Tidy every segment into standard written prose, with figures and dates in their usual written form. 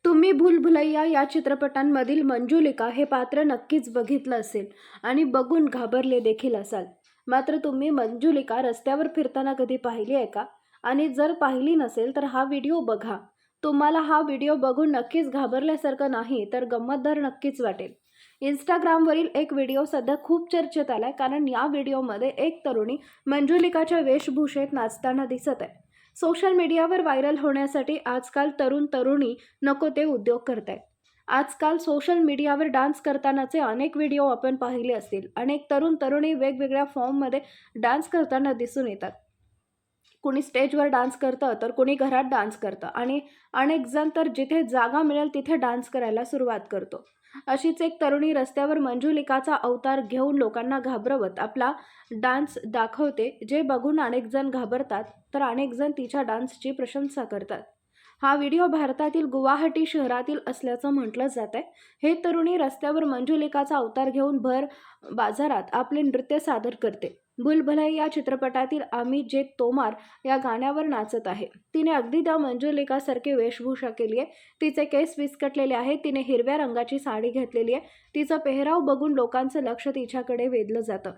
तुम्ही भूलभुलैया या चित्रपटांमधील मंजुलिका हे पात्र नक्कीच बघितलं असेल आणि बघून घाबरले देखील असाल. मात्र तुम्ही मंजुलिका रस्त्यावर फिरताना कधी पाहिली आहे का? आणि जर पाहिली नसेल तर हा व्हिडिओ बघा. तुम्हाला हा व्हिडिओ बघून नक्कीच घाबरल्यासारखं नाही तर गंमतदार नक्कीच वाटेल. इंस्टाग्रामवरील एक व्हिडिओ सध्या खूप चर्चेत आलाय, कारण या व्हिडिओमध्ये एक तरुणी मंजुलिकाच्या वेशभूषेत नाचताना दिसत आहे. सोशल मीडियावर व्हायरल होण्यासाठी आजकाल तरुणी नको ते उद्योग करतायत. आजकाल सोशल मीडियावर डान्स करतानाचे अनेक व्हिडिओ आपण पाहिले असतील. अनेक तरुणी वेगवेगळ्या फॉर्ममध्ये डान्स करताना दिसून येतात. कोणी स्टेजवर डान्स करतं तर कोणी घरात डान्स करतं आणि अनेक जण तर जिथे जागा मिळेल तिथे डान्स करायला सुरुवात करतो. अशीच एक तरुणी रस्त्यावर मंजुलिकाचा अवतार घेऊन लोकांना घाबरवत आपला डान्स दाखवते, जे बघून अनेक जण घाबरतात तर अनेक जण तिच्या डान्सची प्रशंसा करतात. हा व्हिडिओ भारतातील गुवाहाटी शहरातील असल्याचं म्हटलं जात आहे. हे तरुणी रस्त्यावर मंजुलिकाचा अवतार घेऊन भर बाजारात आपले नृत्य सादर करते. भूलभुलैया चित्रपटातील आम्ही जे तोमार या गाण्यावर नाचत आहे. तिने अगदी त्या मंजुलिकासारखी वेशभूषा केली आहे. तिचे केस विस्कटलेले आहेत. तिने हिरव्या रंगाची साडी घेतलेली आहे. तिचा पेहराव बघून लोकांचं लक्ष तिच्याकडे वेधलं जातं.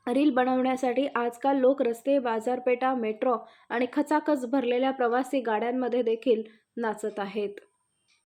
रील बनवण्यासाठी आजकाल लोक रस्ते, बाजारपेठा, मेट्रो आणि खचाखच भरलेल्या प्रवासी गाड्यांमध्ये देखील नाचत आहेत.